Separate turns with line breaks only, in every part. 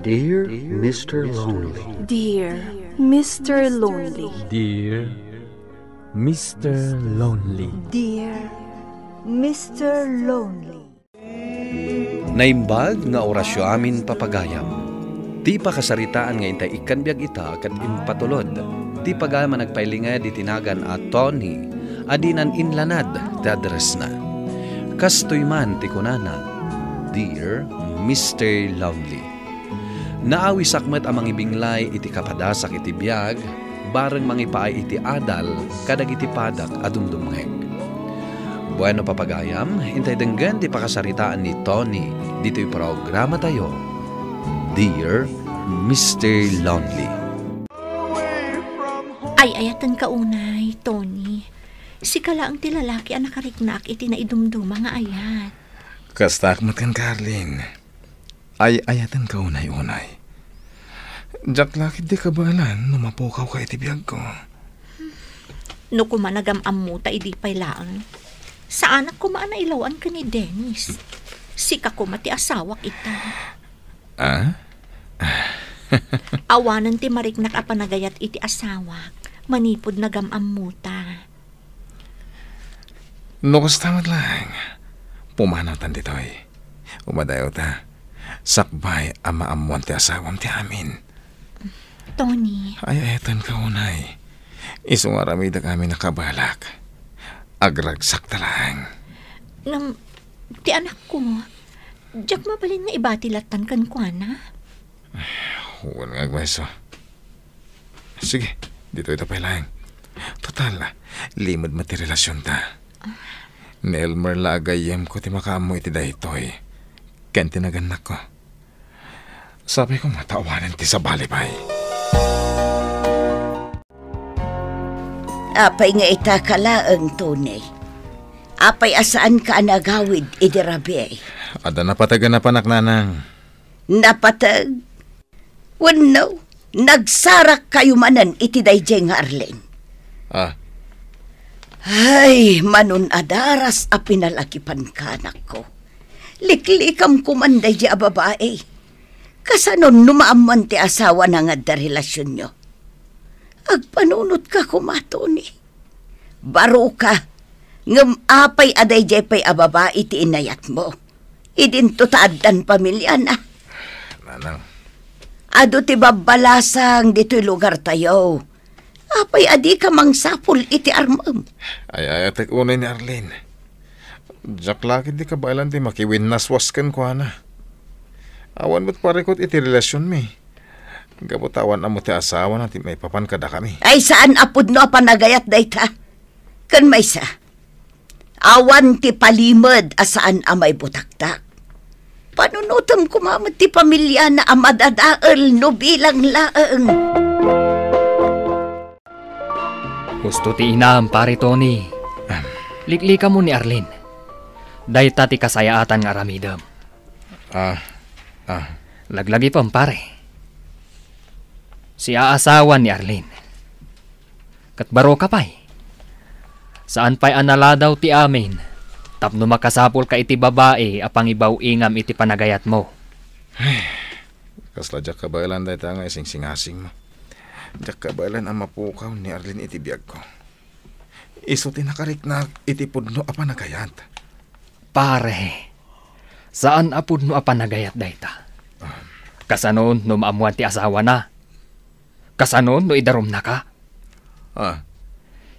Dear Mr. Lonely.
Dear Mr. Lonely.
Dear Mr. Lonely.
Dear Mr. Lonely.
Naimbag nga orasyo amin papagayam. Ti pakasaritaan nga intay ikan biag ita kat impatulod. Ti pagayam nagpailinga di tinagan a Tony, adinan inlanad ti address na. Kastoy man ti kunana, Dear Mr. Lonely. Naawi sakmet amang ibinglay iti kapadasak iti biag, bareng mangipaay iti adal, kadag iti padak adumdumheg. Bueno papagayam, intay denggan ti pakasaritaan ni Tony, dito'y programa tayo, Dear Mr. Lonely.
Ay, ayatan ka unay, Tony. Si kala ang tilalaki ang nakariknak iti naidumduma nga ayat.
Kastakmat kan, Carlin. Ay, ayatan ka unay-unay. Jack, lakit di kabalan, numapukaw ka iti biyag ko.
No kumanagam mo ta idi pay laang. Sa anak ko maanailawan ka ni Dennis. Sika ko mati asawak ita.
Ah?
Awanan ti mariknak a panagayat iti asawak. Manipod nagamam mo ta.
No, kastamat lang. Pumanatan dito'y. Umadayo ta. Sakbay ama amuan ti asawam ti amin.
Tony.
Ay, ayatan ka unay. Isong aramida kami nakabalak. Agragsak talang.
Ti anak ko. Diyak mabalin nga ibatilatan kan ko, na?
Huwag nga agweso. Sige, dito ito pa lang. Total, limod mati relasyon ta. Nelmer lagayem ko ti makaamoy ti daytoy. Ken tinaganak ko. Sabi ko matawanan ti sa balibay.
Apay nga ita kalaang tunay. Apay asaan ka nagawid idirabi.
Ada napatagan na panak nanang.
Napatag? Wano, nagsarak kayo manan iti dayjay nga Arlen.
Ah?
Ay, manun adaras a pinalakipan kanak ko. Liklikam kumanday di a babae. Kasanon numaaman ti asawa na nga da relasyon nyo. Agpanunot ka kumato ni. Baro ka. Ngam apay aday di pay a babae ti inayat mo. Idinto taadan pamilya na.
Nanang.
Ado ti babalasang dito'y lugar tayo. Apay adi ka mangsapul iti armam.
Ay, atek unay ni Arlene. Jack, lakit di ka bailan ti makiwin naswaskan ko na. Awan mo't parikot iti relasyon mi. Gabutawan amo ti asawa na ti may papan kada kami.
Ay saan apod no panagayat dayta? Kan may sa. Awan ti palimod asaan amay butaktak. Panunutom kumamad ti pamilya na amadadaal no bilang laang.
Gusto ti inam, pare Tony. Liklika mo ni Arlene. Dayta ti kasayaatan nga ramidam. Laglagi pam, pare. Si aasawan ni Arlene. Katbaro ka pa'y. Saan pa'y analadaw ti amin? Tapno makasapol ka iti babae apang ibaw ingam iti panagayat mo.
Kasla Jack kabailan dayta nga ising-singasing mo. Jack kabailan ang mapukaw ni Arlene iti biyag ko. Iso tinakarik na iti pudno apa nagayat.
Pare, saan apudno apa nagayat dayta? Kasanon no maamuan ti asawa na? Kasanon no idarom na ka?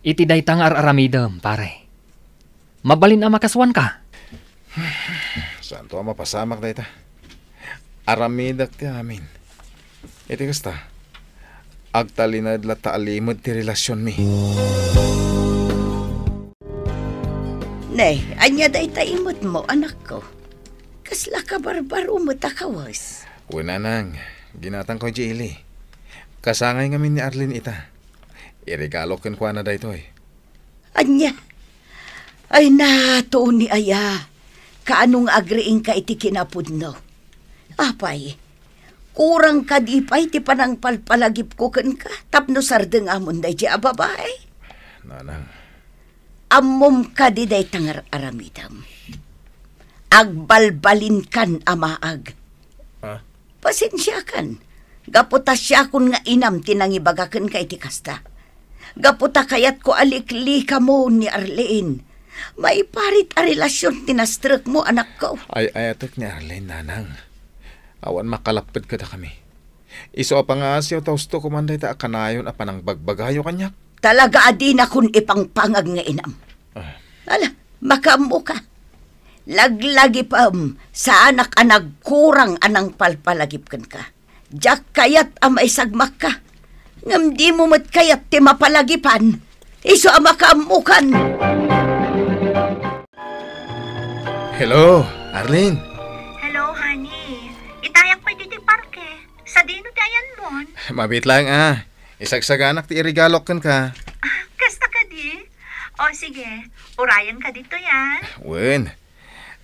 Iti dayta nga araramidam, pare. Mabalin ang makaswan ka.
Saan to ang mapasamak dayta? Aramidak ti amin. Iti kasta. Agtalinad la taalimod ti relasyon mi.
Nay, anya dayta imot mo, anak ko. Kasla ka barbaro mo takawas.
Una nang, ginatang ko Jilly. Kasangay ngamin ni Arlene ita. Iregalo ken kwa na daytoy.
Anya? Ay na, Tony aya. Kaanong agriing ka iti kinapudno? Apay, kurang ka di pa'y ti panang palpalagip ko ken ka. Tapno sardeng amon day di ababay.
Nanang.
Amom ka di day tangar aramidam. Agbalbalin kan amaag. Pasensyakan. Gaputa siya kun nga inam tinangibagakan kay ti kasta. Gaputa kayat ko alikli ka mo ni Arlene. May parit a relasyon tinastrek mo, anak ko.
Ay atak ni Arlene, nanang. Awan makalapad ka kami. Iso pa nga siya tausto kumanday ta kanayon a panang bagbagayo kanyak.
Talaga adi na kun ipangpangag nga inam. Ala, makamu ka. Laglagi pa sa anak anag kurang anang palpalagip kan ka. Jak kayat amay sagmak ka. Ngam di mo mat kayat ti mapalagipan. Iso ang makaamukan.
Hello, Arlene.
Hello, honey. Itayak pa dito parke. Sa dino ti ayan mon.
Mabit lang Isagsaganak ti irigalok kan ka.
Kasta ka di? O sige, urayan ka dito yan.
Wen,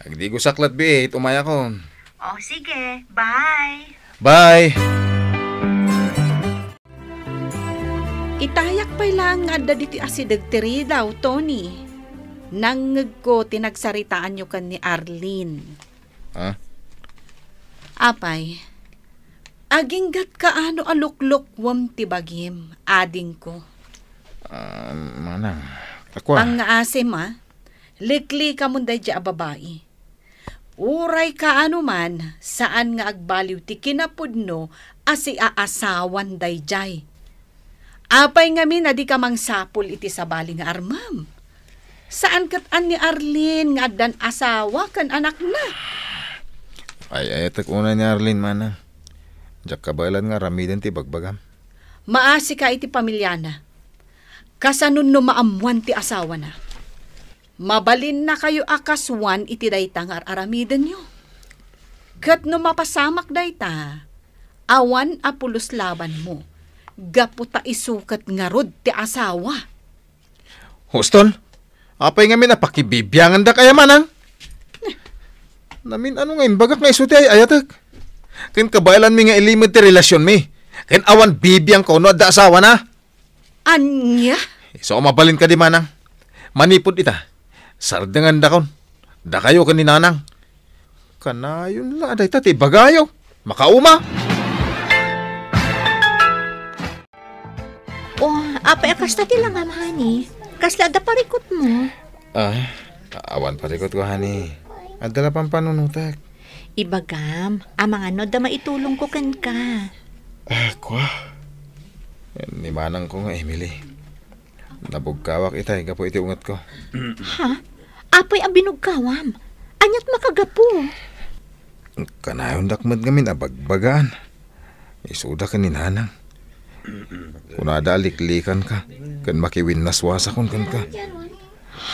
agdi ko saklat bit, umaya ko.
O sige, bye.
Bye!
Itayak pa'y lang nga da diti asidagtiri daw, Tony. Nangag ko tinagsaritaan nyo kan ni Arlene.
Ha?
Apay, aginggat ka ano aluklok wam tibagim, ading ko.
Manang, ako
Ang nga asim likli ka munday dya babae. Uray ka ano man, saan nga agbaliw ti kinapudno asi aasawan day jay. Apay nga min, adi ka mang sapul iti sabali nga armam. Saan kat an ni Arlene nga dan asawa kan anak na?
Ay, tak una ni Arlene, manang. Diyak kabalan nga ramidan ti bagbagam.
Maasi ka iti pamilya na. Kasanun no maamuan ti asawa na. Mabalin na kayo akaswan iti dayta nga aramidan nyo. Kat no mapasamak dayta, awan apulos laban mo. Gaputa isukat nga rod ti asawa.
Huston, apay nga min napakibibyangan da kaya manang. Namin ano nga imbagak nga isuti ay ayatak. Ken kabaylan mi nga ilimod ti relasyon mi. Ken awan bibiyang ko no da asawa na.
Anya?
So mabalin ka di manang. Manipod ita. Sardengan da kon. Da kayo kan ni nanang. Kanayon la day ti bagayo. Makauma.
Apay akasta ti lang honey. Kasla da parikot mo.
Awan parikot ko, honey. Adala pang panunutak.
Ibagam, amang ano da maitulong ko kan ka.
Kwa? Ni manang ko nga, Emily. Nabugkawak itay, gapo iti ungat ko.
Ha? Apay ang binugkawam. Anyat makagapo.
Kanayon dakmad ngamin abagbagaan. Isuda ka ni nanang. Kung nadaliklikan ka, kan makiwin naswasa kon kan ka.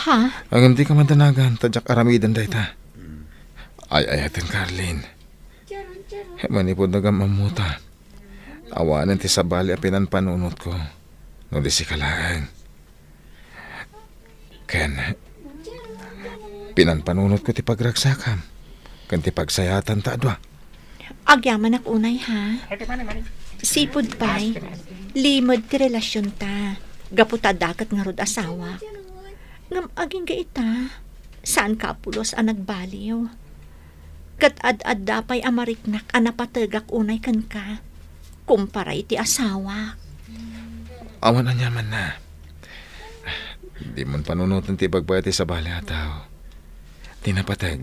Ha?
Ang hindi ka madanagan, tadyak aramidan day ta. Ay ayatin, Carlene. Manipod na gamamuta. Awanan ti sabali apinan panunot ko. No di si kalaang. Ken, pinanpanunot ko ti pagragsakam. Kan ti pagsayatan ta adwa.
Agyaman ak unay ha. Sipod pa'y, limod ti relasyon ta. Gaputa dakat nga rod asawa. Ngam aging ga ita, saan ka apulos ang nagbaliw? Kat ad-ad dapay amariknak anapatagak unay kan ka. Kumpara iti asawa.
Awan na nyaman na. Di man panunutan ti bagbayat sa bali ataw. Tinapatag.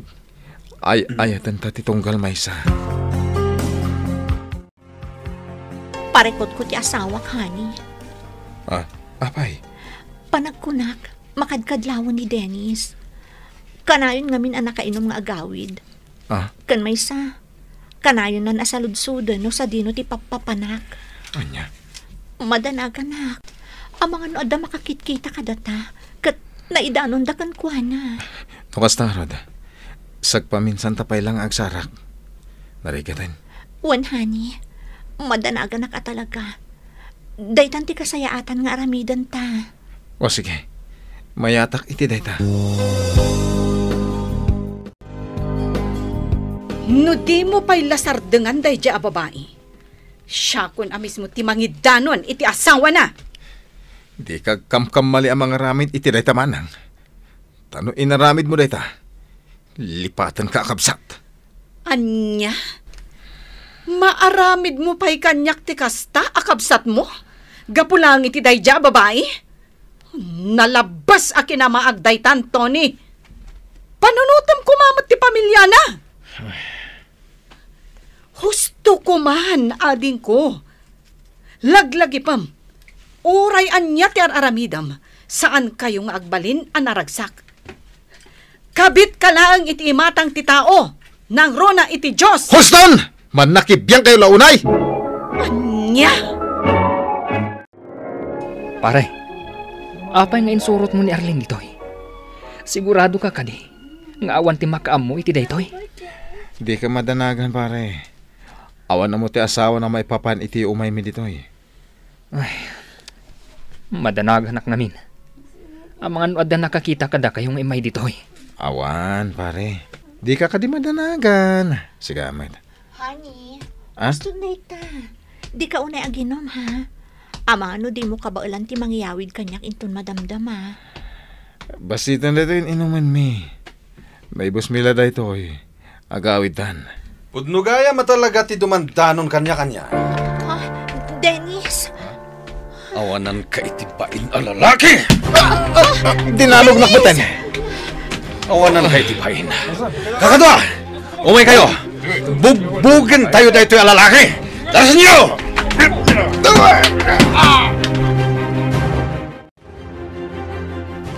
Ayatan ta ti tunggal maysa.
Parekot ko ti asawa, honey.
Apay?
Panagkunak, makadkadlawan ni Dennis. Kanayon ngamin ang nakainom nga agawid. Kan may sa. Kanayon na nasaludsudan no sa dino ti papapanak.
Anya?
Madanaganak. Ang mga no ada makakitkita ka data. Kat naidanon da kan kuana.
Tukas na, Rod. Sagpaminsan tapay lang agsarak. Narigatan.
Wan, honey. Madanaganak ka talaga. Daytan ti kasayaatan nga aramidan ta.
O sige. Mayatak iti dayta.
No di mo pa'y lasardengan day dya babae. Siya kun amis mo ti mangidanon iti asawa na.
Di ka kamkam mali ang mga ramid iti dayta manang. Tano inaramid mo dayta. Lipatan ka kabsat.
Anya? Maaramid mo pa'y kanyak ti kasta, akabsat mo? Gapulang iti dayja, babae? Nalabas a kinamaagday tan, Tony. Panunutom kumamat ti pamilya na. Husto ko man, ading ko. Laglagi pam. Uray anya ti aramidam. Saan kayong agbalin ang naragsak? Kabit ka lang iti imatang ti tao. Nang rona iti Diyos.
Huston! Man nakibiyang kayo launay!
Anya!
Pare, apay nga insurot mo ni Arlene ditoy? Sigurado ka kadi, nga awan ti makaam mo iti daytoy?
Di ka madanagan, pare. Awan na mo ti asawa na may papan iti umay mi ditoy.
Ay, madanagan ak namin. Ang mga nuad na nakakita kada kayong imay ditoy.
Awan, pare. Di ka kadi madanagan. Sige, Ahmed.
Honey,
Ah?
gusto na ita. Di ka unay aginom, ha? Amano di mo kabailan ti mangyawid kanyak inton madamdam, ha?
Basitan dito yung inuman mi. Naibos mila daytoy. Agawitan.
Pudnugaya matalaga ti dumandanon kanya-kanya.
Dennis!
Awanan ka itipain a lalaki!
Dinalog na kutan.
Awanan ka itipain. Kakadwa! Umay kayo! Bugbugin tayo dito yung lalaki! Darasan niyo!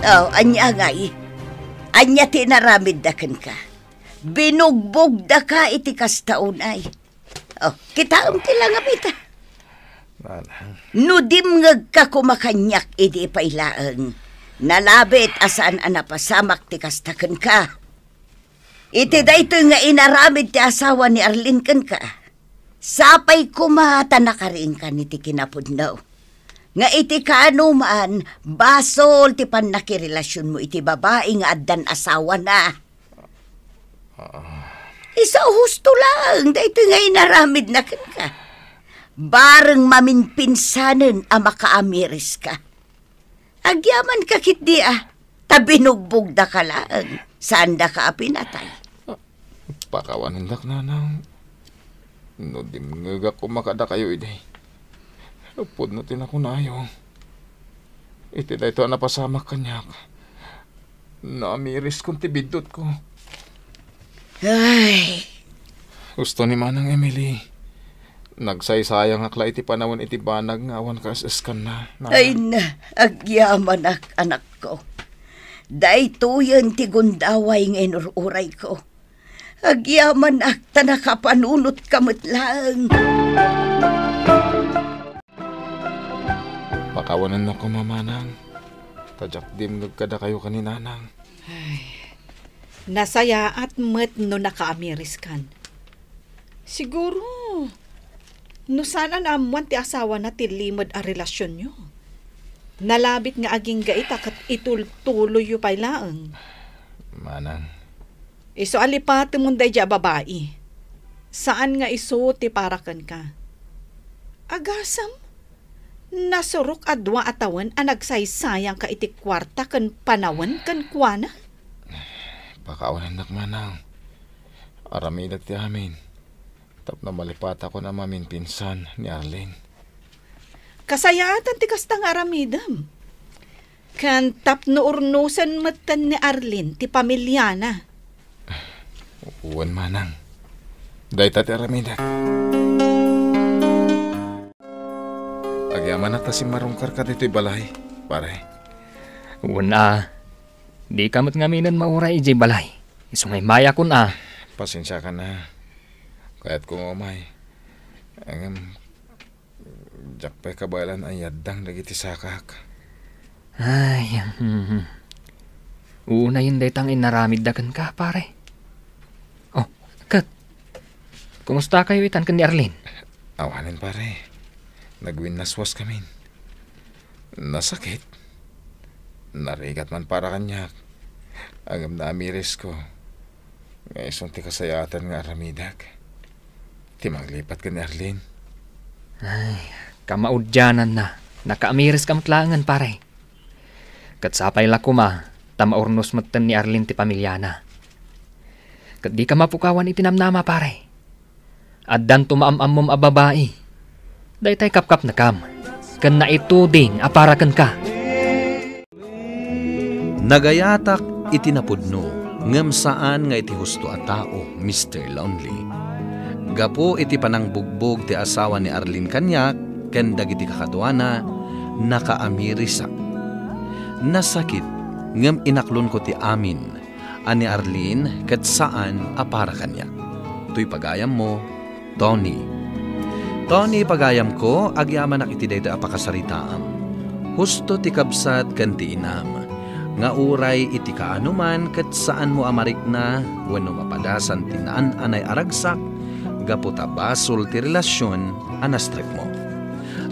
Oh, anya ngay. Anya tinaramid dakan ka. Binugbog da ka iti kastaunay. Oh, kita tila nga pita. Nudimngag ka kumakanyak iti pailaang. Nalabit asaan anapasamak ti kastakan ka. Iti dayto nga inaramid ti asawa ni Arlene kan ka. Sapay kumata na ka rin ka niti kinapudnaw. Nga iti kaanuman, basol ti panakirelasyon mo iti babae nga addan asawa na. Isa husto lang, dahito nga inaramid na kan ka. Bareng maminpinsanen a makaamiris ka. Agyaman ka kit di tabinugbog da ka lang, saan da ka pinatay.
Pakawanan dak nanang. No dimngag ako makada kayo iday. Lupod na tinakunayo. Iti da ito napasama kanyak. Naamiris kong tibidot ko.
Ay,
Gusto ni Manang Emily. Nagsaysayang akla iti panawon iti banag nga awan ka asaskan na.
ay na, agyaman anak ko. Dahito yan ti gundaway nga inururay ko. Agyaman akta nakapanunot kamot lang.
Pakawanan na ko, mamanang. Tadyak dimgag kada kayo kaninanang.
Nasaya at met no nakaamiris kan. Siguro, no sana naamuan ti asawa na ti limod a relasyon nyo. Nalabit nga aging gaita kat itultuloy yu pailaang.
Manang.
Iso alipati mong day dya babae. Saan nga iso ti parakan ka? Agasam, nasurok adwa atawan ang nagsaysayang ka iti kwarta kan panawan kan kuana.
Pakawanan na manang. Aramidat ti amin. Tap na malipat ako na mamin pinsan ni Arlene.
Kasayatan ti kastang aramidam. Kan tap no urnusan matan ni Arlene ti pamilya na.
Uwan manang. Dahil tati aramidat. Agyaman na ta si marungkar ka dito'y balay, pare.
Una, di kamot ngaminan mauray ijay balay. Isungay maya kun
Pasensya ka na. Kaya't kung umay. Jakpay kabalan ay yadang dagiti sakak.
Ay, una yun daytang inaramid dagan ka, pare. Oh, Kat. Kumusta kayo itan kan ni Arlene?
Awanin, pare. Nagwinaswas kami. Nasakit. Narigat man para kanyak. Agam na amiris ko. Ngayon ti kasayatan nga aramidak. Ti maglipat ka ni Arlene.
Ay, kamaudyanan na. Nakaamiris kamatlangan, pare. Katsapay la kuma, tamaurnos matan ni Arlene ti pamilyana. Kat di ka mapukawan itinamnama, pare. At dan tumaamamom a babae. Daytay kapkap na kam. Kan na ituding aparakan ka.
Nagayatak itinapudno, ngem saan nga iti husto a tao, Mr. Lonely. Gapo iti panangbugbog ti asawa ni Arlene kanyak, ken dagiti kakaduana, nakaamirisak. Nasakit, ngem inaklon ko ti amin, ani Arlene ket saan apara kanyak. Tuy pagayam mo, Tony. Tony pagayam ko, agyaman ak iti dayta apakasaritaam. Husto ti kabsat ken ti inam. Nga uray iti kaanuman ket saan mo amarik na wenno mapadasan tinaan anay aragsak gaputa basol ti relasyon anastrek mo.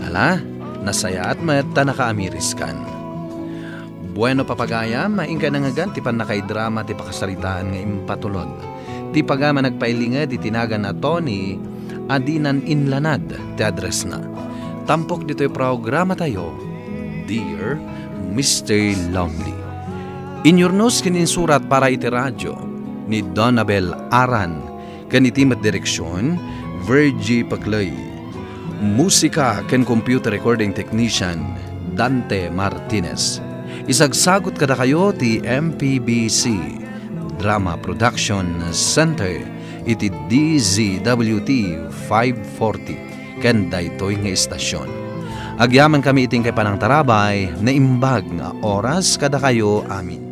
Ala, nasaya at met ta nakaamiris kan. Bueno papagaya, maingka na nga gan ti panakay drama ti pakasaritaan nga impatulod. Ti pagama nagpailinga di tinagan na Tony adinan inlanad ti address na. Tampok dito'y programa tayo, Dear Mr. Lonely. Inyornos kininsurat para iti radyo ni Donabel Aran, kanitimat direksyon, Virgie Paclay. Musika ken computer recording technician, Dante Martinez. Isagsagot kada kayo ti MPBC, Drama Production Center, iti DZWT 540, ken daytoy nga istasyon. Agyaman kami iting kay panang tarabay na imbag nga oras kada kayo amin.